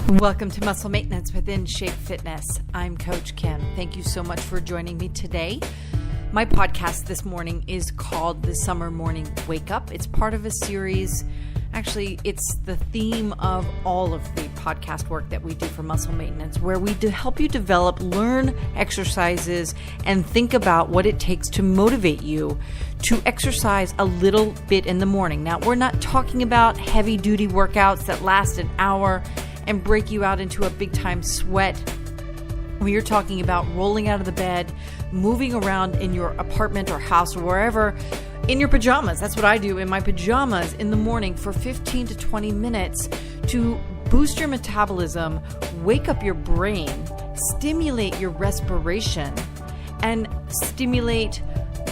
Welcome to Muscle Maintenance within Shape Fitness. I'm Coach Kim. Thank you so much for joining me today. My podcast this morning is called The Summer Morning Wake Up. It's part of a series. Actually, it's the theme of all of the podcast work that we do for muscle maintenance, where we help you develop, learn exercises, and think about what it takes to motivate you to exercise a little bit in the morning. Now, we're not talking about heavy-duty workouts that last an hour and break you out into a big-time sweat. We are talking about rolling out of the bed, moving around in your apartment or house or wherever, in your pajamas. That's what I do in my pajamas in the morning for 15 to 20 minutes to boost your metabolism, wake up your brain, stimulate your respiration, and stimulate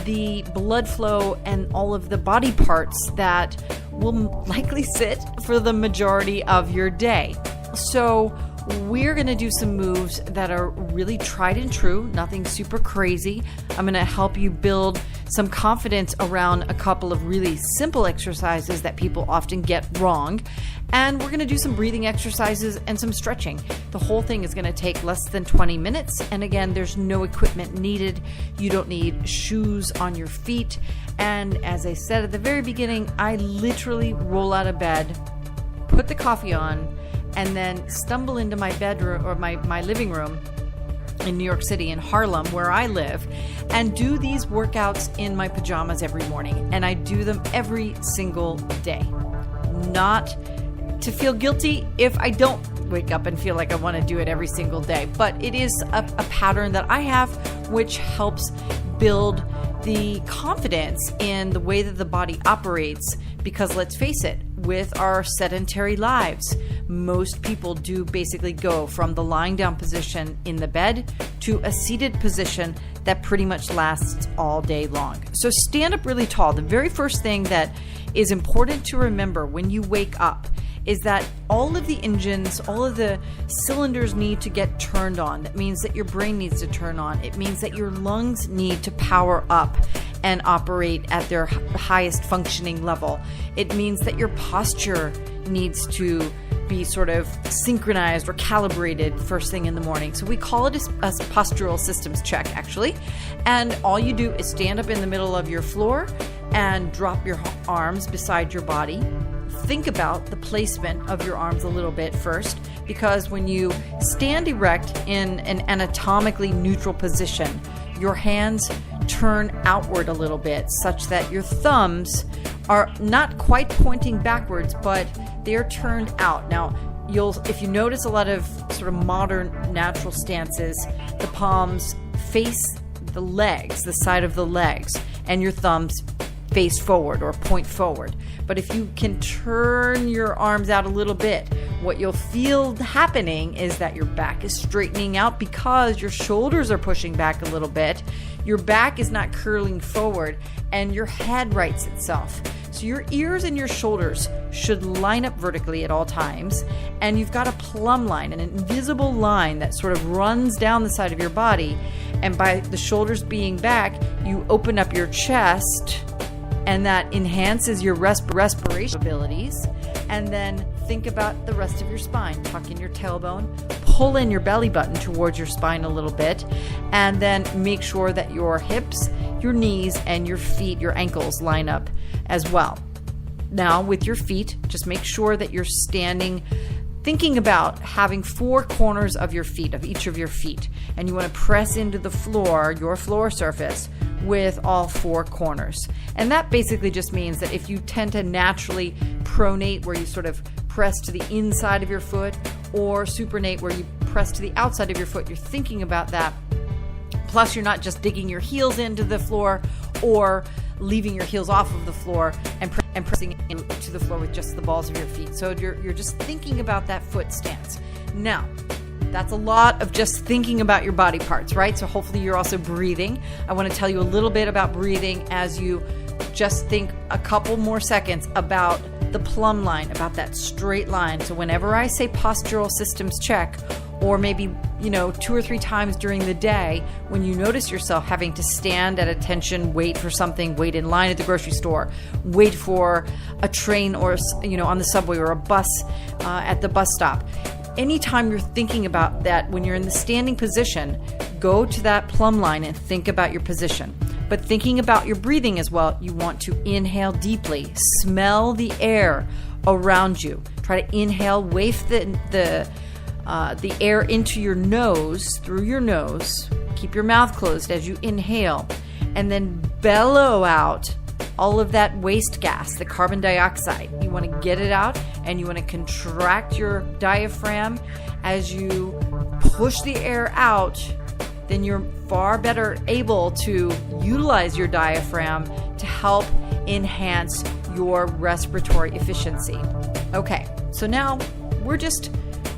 the blood flow and all of the body parts that will likely sit for the majority of your day. So we're going to do some moves that are really tried and true, nothing super crazy. I'm going to help you build some confidence around a couple of really simple exercises that people often get wrong. And we're going to do some breathing exercises and some stretching. The whole thing is going to take less than 20 minutes. And again, there's no equipment needed. You don't need shoes on your feet. And as I said at the very beginning, I literally roll out of bed, put the coffee on, and then stumble into my bedroom or my living room in New York City, in Harlem, where I live, and do these workouts in my pajamas every morning. And I do them every single day. Not to feel guilty if I don't wake up and feel like I want to do it every single day, but it is a pattern that I have, which helps build the confidence in the way that the body operates. Because let's face it, with our sedentary lives, most people do basically go from the lying down position in the bed to a seated position that pretty much lasts all day long. So stand up really tall. The very first thing that is important to remember when you wake up is that all of the engines, all of the cylinders need to get turned on. That means that your brain needs to turn on. It means that your lungs need to power up and operate at their highest functioning level. It means that your posture needs to be sort of synchronized or calibrated first thing in the morning. So we call it a postural systems check, actually. And all you do is stand up in the middle of your floor and drop your arms beside your body. Think about the placement of your arms a little bit first, because when you stand erect in an anatomically neutral position, your hands turn outward a little bit, such that your thumbs are not quite pointing backwards, but they're turned out. Now, if you notice a lot of sort of modern natural stances, the palms face the legs, the side of the legs, and your thumbs face forward or point forward. But if you can turn your arms out a little bit, what you'll feel happening is that your back is straightening out because your shoulders are pushing back a little bit. Your back is not curling forward, and your head rights itself. So your ears and your shoulders should line up vertically at all times, and you've got a plumb line, an invisible line that sort of runs down the side of your body. And by the shoulders being back, you open up your chest, and that enhances your respiration abilities. And then think about the rest of your spine. Tuck in your tailbone, pull in your belly button towards your spine a little bit, and then make sure that your hips, your knees, and your feet, your ankles line up as well. Now, with your feet, just make sure that you're standing, thinking about having four corners of your feet, of each of your feet, and you want to press into the floor, your floor surface, with all four corners. And that basically just means that if you tend to naturally pronate, where you sort of press to the inside of your foot, or supinate, where you press to the outside of your foot, you're thinking about that. Plus, you're not just digging your heels into the floor or leaving your heels off of the floor and pressing into the floor with just the balls of your feet. So you're just thinking about that foot stance. Now, that's a lot of just thinking about your body parts, right? So hopefully you're also breathing. I want to tell you a little bit about breathing as you just think a couple more seconds about the plumb line, about that straight line. So whenever I say postural systems check, or maybe, 2 or 3 times during the day, when you notice yourself having to stand at attention, wait for something, wait in line at the grocery store, wait for a train or, on the subway or a bus at the bus stop, anytime you're thinking about that, when you're in the standing position, go to that plumb line and think about your position. But thinking about your breathing as well, you want to inhale deeply, smell the air around you. Try to inhale, waft the air into your nose, through your nose. Keep your mouth closed as you inhale, and then bellow out all of that waste gas, the carbon dioxide. You want to get it out, and you want to contract your diaphragm. As you push the air out, then you're far better able to utilize your diaphragm to help enhance your respiratory efficiency. Okay, so now we're just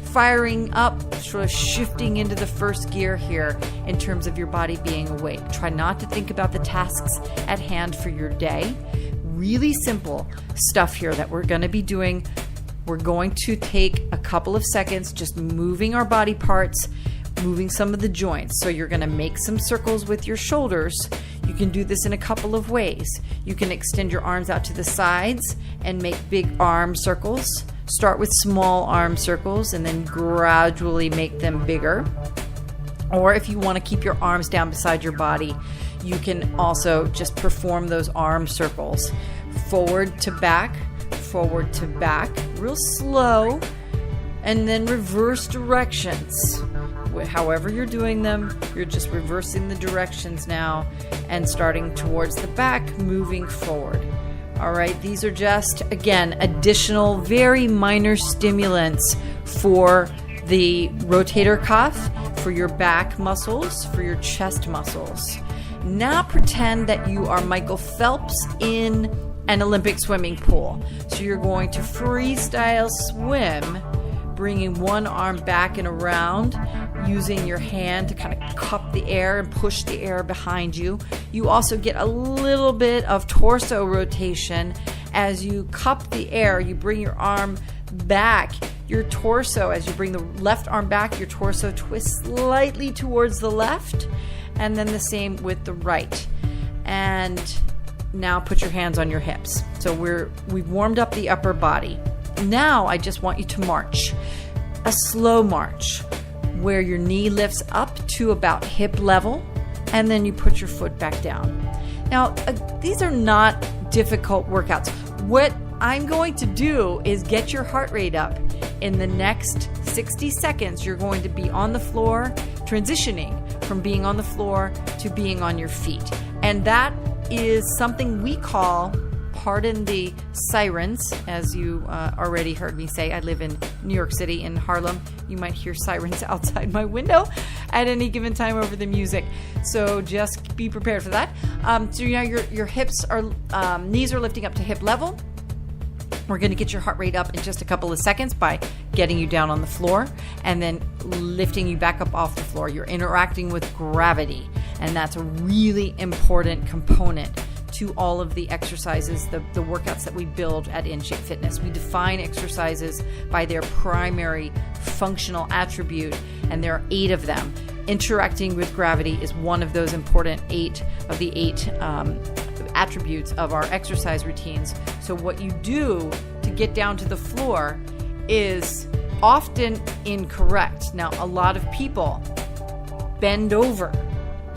firing up, sort of shifting into the first gear here in terms of your body being awake. Try not to think about the tasks at hand for your day. Really simple stuff here that we're going to be doing. We're going to take a couple of seconds just moving our body parts, moving some of the joints. So you're going to make some circles with your shoulders. You can do this in a couple of ways. You can extend your arms out to the sides and make big arm circles. Start with small arm circles and then gradually make them bigger. Or if you want to keep your arms down beside your body, you can also just perform those arm circles. Forward to back, real slow, and then reverse directions. However you're doing them, you're just reversing the directions now and starting towards the back, moving forward. All right, these are just, again, additional, very minor stimulants for the rotator cuff, for your back muscles, for your chest muscles. Now pretend that you are Michael Phelps in an Olympic swimming pool. So you're going to freestyle swim, bringing one arm back and around, using your hand to kind of cup the air and push the air behind you. You also get a little bit of torso rotation. As you cup the air, you bring your arm back. Your torso, as you bring the left arm back, your torso twists slightly towards the left, and then the same with the right. And now put your hands on your hips. So we've warmed up the upper body. Now I just want you to march, a slow march, where your knee lifts up to about hip level, and then you put your foot back down. Now, these are not difficult workouts. What I'm going to do is get your heart rate up. In the next 60 seconds, you're going to be on the floor, transitioning from being on the floor to being on your feet. And that is something we call, pardon the sirens, as you already heard me say. I live in New York City, in Harlem. You might hear sirens outside my window at any given time over the music. So just be prepared for that. So now your hips are, knees are lifting up to hip level. We're going to get your heart rate up in just a couple of seconds by getting you down on the floor and then lifting you back up off the floor. You're interacting with gravity, and that's a really important component to all of the exercises, the workouts that we build at InShape Fitness. We define exercises by their primary functional attribute, and there are 8 of them. Interacting with gravity is one of those important 8 of the 8 attributes of our exercise routines. So what you do to get down to the floor is often incorrect. Now, a lot of people bend over,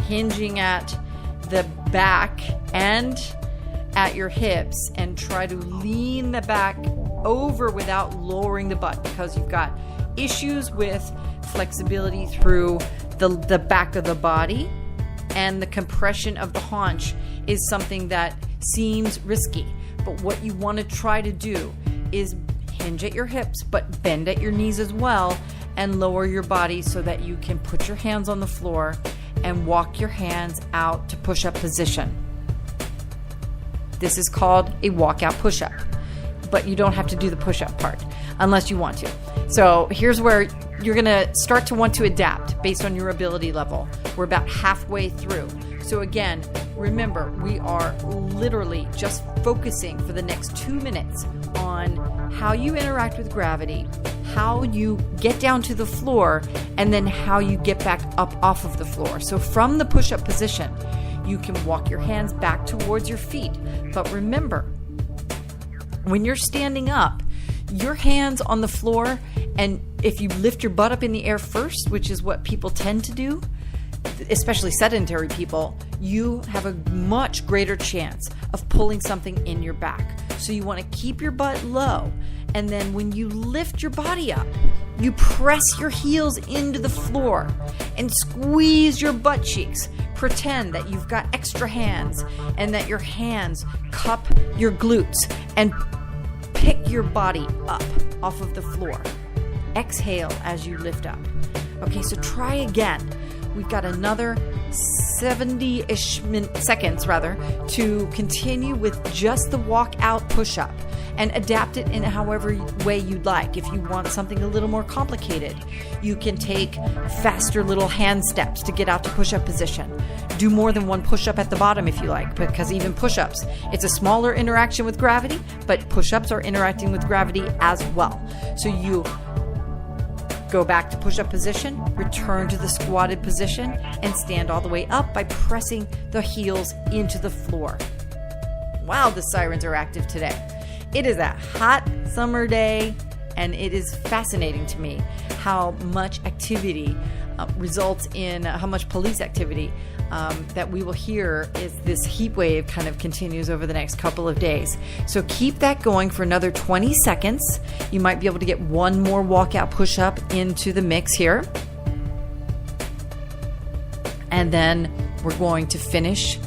hinging at the back and at your hips, and try to lean the back over without lowering the butt, because you've got issues with flexibility through the back of the body, and the compression of the haunch is something that seems risky. But what you want to try to do is hinge at your hips, but bend at your knees as well, and lower your body so that you can put your hands on the floor and walk your hands out to push-up position. This is called a walkout push-up, but you don't have to do the push-up part unless you want to. So here's where you're going to start to want to adapt based on your ability level. We're about halfway through. So again, remember, we are literally just focusing for the next 2 minutes on how you interact with gravity, how you get down to the floor, and then how you get back up off of the floor. So from the push-up position, you can walk your hands back towards your feet. But remember, when you're standing up, your hands on the floor, and if you lift your butt up in the air first, which is what people tend to do, especially sedentary people, you have a much greater chance of pulling something in your back. So you want to keep your butt low. And then when you lift your body up, you press your heels into the floor and squeeze your butt cheeks. Pretend that you've got extra hands and that your hands cup your glutes and pick your body up off of the floor. Exhale as you lift up. Okay, so try again. We've got another 70-ish seconds to continue with just the walk out push-up and adapt it in however way you'd like. If you want something a little more complicated, you can take faster little hand steps to get out to push-up position. Do more than one push-up at the bottom if you like, because even push-ups, it's a smaller interaction with gravity, but push-ups are interacting with gravity as well. So you go back to push-up position, return to the squatted position, and stand all the way up by pressing the heels into the floor. Wow, the sirens are active today. It is a hot summer day, and it is fascinating to me how much activity results in how much police activity that we will hear as this heat wave kind of continues over the next couple of days. So keep that going for another 20 seconds. You might be able to get one more walkout push-up into the mix here. And then we're going to finish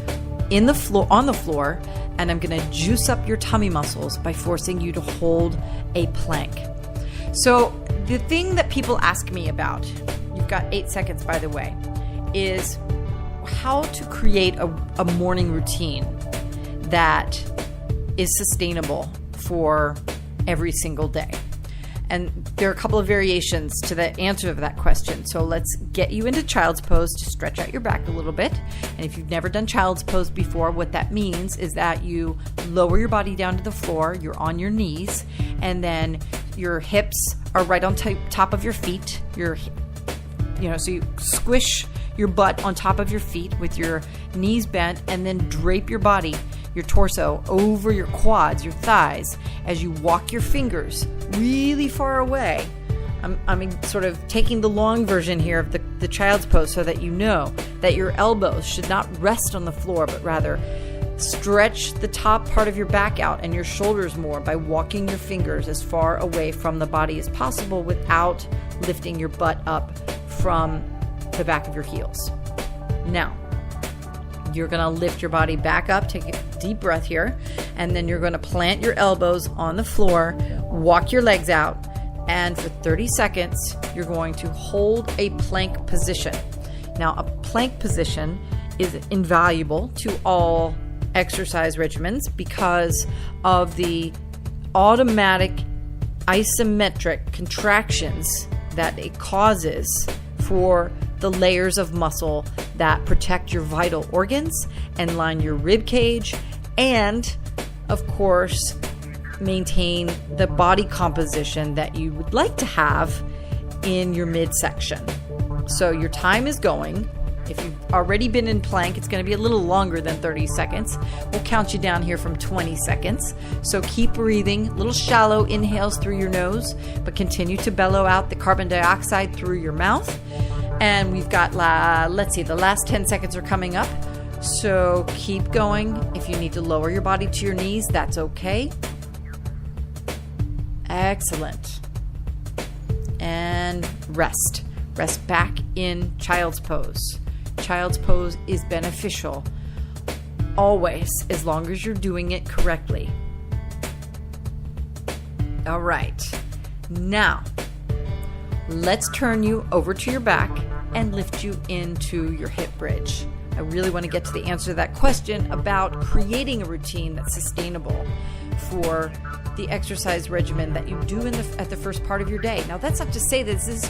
on the floor, and I'm going to juice up your tummy muscles by forcing you to hold a plank. So the thing that people ask me about, you've got 8 seconds by the way, is how to create a morning routine that is sustainable for every single day. And there are a couple of variations to the answer to that question. So let's get you into child's pose to stretch out your back a little bit. And if you've never done child's pose before, what that means is that you lower your body down to the floor, you're on your knees, and then your hips are right on top of your feet. So you squish your butt on top of your feet with your knees bent, and then drape your body, your torso, over your quads, your thighs, as you walk your fingers really far away. I'm sort of taking the long version here of the child's pose so that you know that your elbows should not rest on the floor, but rather stretch the top part of your back out and your shoulders more by walking your fingers as far away from the body as possible without lifting your butt up from the back of your heels. Now, you're going to lift your body back up, take a deep breath here, and then you're going to plant your elbows on the floor, walk your legs out, and for 30 seconds, you're going to hold a plank position. Now, a plank position is invaluable to all exercise regimens because of the automatic isometric contractions that it causes for the layers of muscle that protect your vital organs and line your rib cage, and of course maintain the body composition that you would like to have in your midsection. So your time is going. If you've already been in plank, it's going to be a little longer than 30 seconds. We'll count you down here from 20 seconds. So keep breathing, little shallow inhales through your nose, but continue to bellow out the carbon dioxide through your mouth. And we've got, the last 10 seconds are coming up. So keep going. If you need to lower your body to your knees, that's okay. Excellent. And rest. Rest back in child's pose. Child's pose is beneficial always, as long as you're doing it correctly. All right. Now, let's turn you over to your back and lift you into your hip bridge. I really want to get to the answer to that question about creating a routine that's sustainable for the exercise regimen that you do at the first part of your day. Now, that's not to say that this is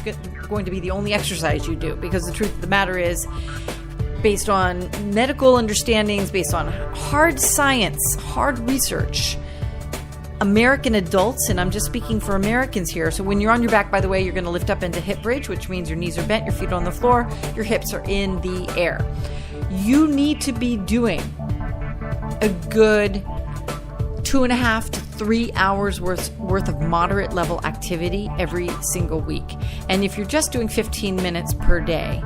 going to be the only exercise you do, because the truth of the matter is, based on medical understandings, based on hard science, hard research, American adults, and I'm just speaking for Americans here, so when you're on your back, by the way, you're going to lift up into hip bridge, which means your knees are bent, your feet are on the floor, your hips are in the air. You need to be doing a good 2.5 to 3 hours worth of moderate level activity every single week. And if you're just doing 15 minutes per day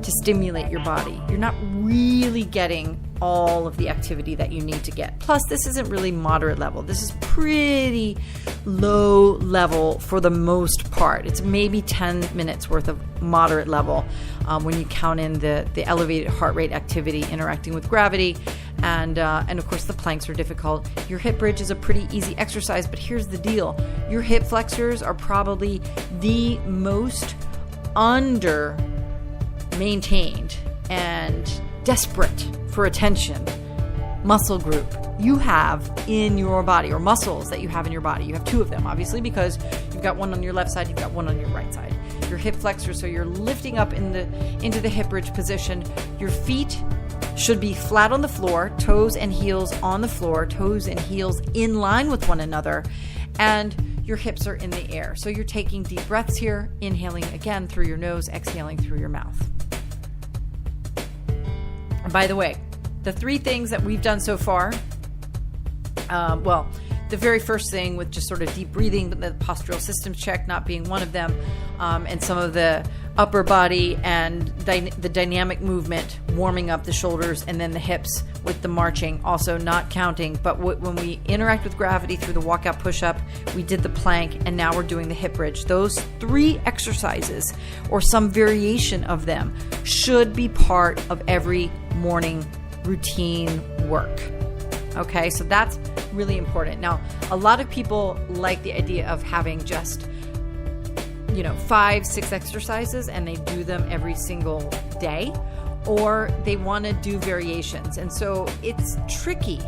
to stimulate your body, you're not really getting all of the activity that you need to get. Plus, this isn't really moderate level. This is pretty low level for the most part. It's maybe 10 minutes worth of moderate level when you count in the elevated heart rate activity interacting with gravity. And of course, the planks are difficult. Your hip bridge is a pretty easy exercise, but here's the deal. Your hip flexors are probably the most under maintained and desperate for attention muscle group you have in your body, or muscles that you have in your body. You have two of them, obviously, because you've got one on your left side, you've got one on your right side. Your hip flexors, so you're lifting up into the hip bridge position. Your feet should be flat on the floor, toes and heels on the floor, toes and heels in line with one another, and your hips are in the air. So you're taking deep breaths here, inhaling again through your nose, exhaling through your mouth. And by the way, the three things that we've done so far, the very first thing with just sort of deep breathing, the postural systems check not being one of them, and some of the upper body and the dynamic movement, warming up the shoulders and then the hips with the marching, also not counting. But when we interact with gravity through the walkout push-up, we did the plank, and now we're doing the hip bridge. Those three exercises, or some variation of them, should be part of every morning routine work. Okay, so that's really important. Now, a lot of people like the idea of having just 5-6 exercises and they do them every single day, or they want to do variations. And so it's tricky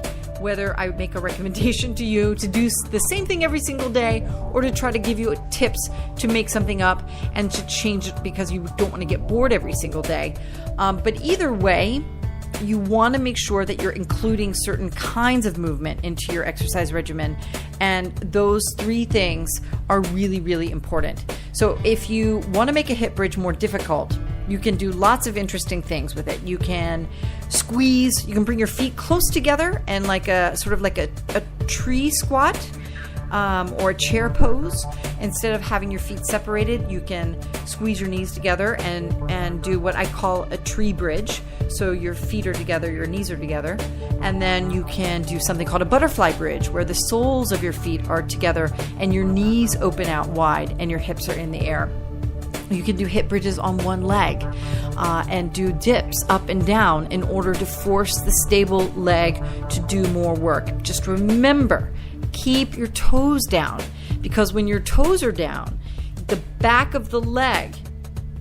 whether I make a recommendation to you to do the same thing every single day, or to try to give you tips to make something up and to change it because you don't want to get bored every single day. But either way, you want to make sure that you're including certain kinds of movement into your exercise regimen. And those three things are really, really important. So if you want to make a hip bridge more difficult, you can do lots of interesting things with it. You can squeeze, you can bring your feet close together and like a tree squat, or a chair pose. Instead of having your feet separated, you can squeeze your knees together and do what I call a tree bridge. So your feet are together, your knees are together. And then you can do something called a butterfly bridge, where the soles of your feet are together and your knees open out wide and your hips are in the air. You can do hip bridges on one leg and do dips up and down in order to force the stable leg to do more work. Just remember, keep your toes down, because when your toes are down, the back of the leg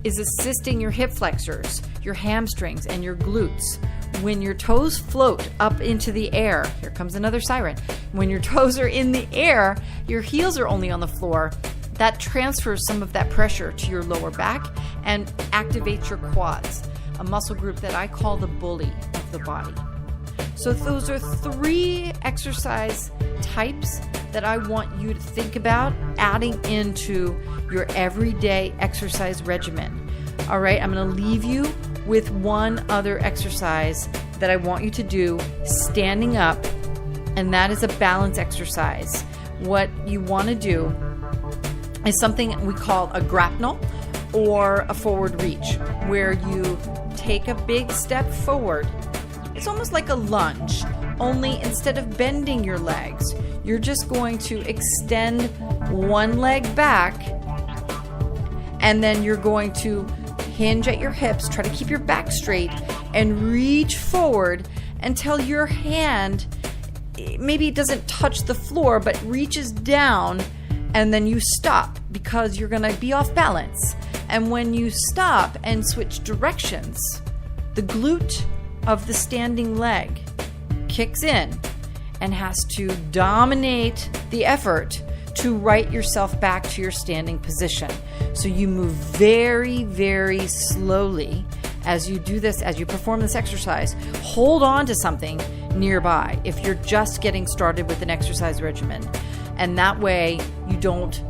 is assisting your hip flexors, your hamstrings, and your glutes. When your toes float up into the air, here comes another siren. When your toes are in the air, your heels are only on the floor. That transfers some of that pressure to your lower back and activates your quads, a muscle group that I call the bully of the body. So those are three exercise types that I want you to think about adding into your everyday exercise regimen. All right, I'm going to leave you with one other exercise that I want you to do standing up, and that is a balance exercise. What you want to do is something we call a grapnel or a forward reach, where you take a big step forward. It's almost like a lunge, only instead of bending your legs, you're just going to extend one leg back, and then you're going to hinge at your hips, try to keep your back straight, and reach forward until your hand, maybe it doesn't touch the floor, but reaches down, and then you stop because you're going to be off balance. And when you stop and switch directions, the glute of the standing leg kicks in and has to dominate the effort to right yourself back to your standing position. So you move very, very slowly as you do this, as you perform this exercise. Hold on to something nearby if you're just getting started with an exercise regimen. And that way you don't,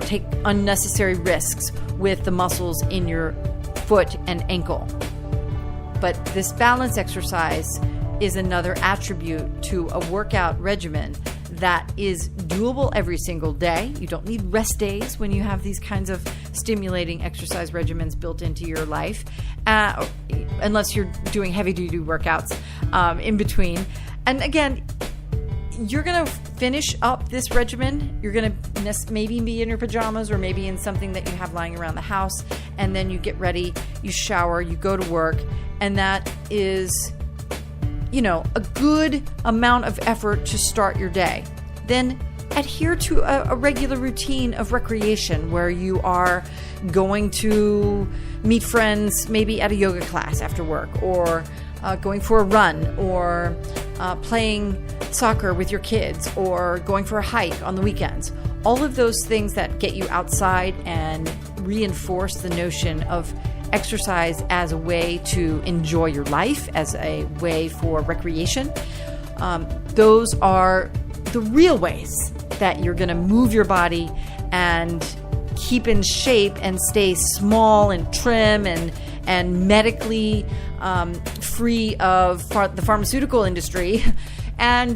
take unnecessary risks with the muscles in your foot and ankle. But this balance exercise is another attribute to a workout regimen that is doable every single day. You don't need rest days when you have these kinds of stimulating exercise regimens built into your life, unless you're doing heavy-duty workouts in between. And again, you're going to finish up this regimen. You're going to maybe be in your pajamas or maybe in something that you have lying around the house. And then you get ready, you shower, you go to work. And that is, a good amount of effort to start your day. Then adhere to a regular routine of recreation where you are going to meet friends, maybe at a yoga class after work, or going for a run, or playing soccer with your kids, or going for a hike on the weekends. All of those things that get you outside and reinforce the notion of exercise as a way to enjoy your life, as a way for recreation. Those are the real ways that you're going to move your body and keep in shape and stay small and trim and medically free of the pharmaceutical industry, and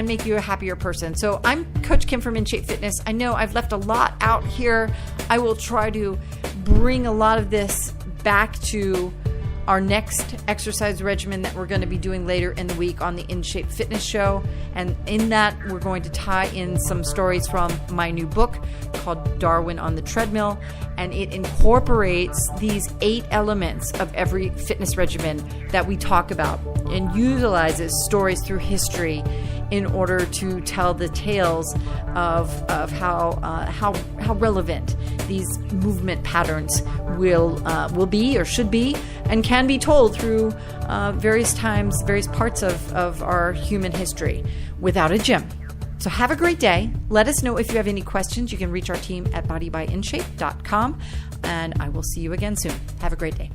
make you a happier person. So I'm Coach Kim from InShape Fitness. I know I've left a lot out here. I will try to bring a lot of this back to our next exercise regimen that we're going to be doing later in the week on the InShape Fitness Show. And in that, we're going to tie in some stories from my new book called Darwin on the Treadmill. And it incorporates these 8 elements of every fitness regimen that we talk about and utilizes stories through history in order to tell the tales of how relevant these movement patterns will be or should be, and can be told through various parts of our human history without a gym. So have a great day. Let us know if you have any questions. You can reach our team at bodybyInShape.com, and I will see you again soon. Have a great day.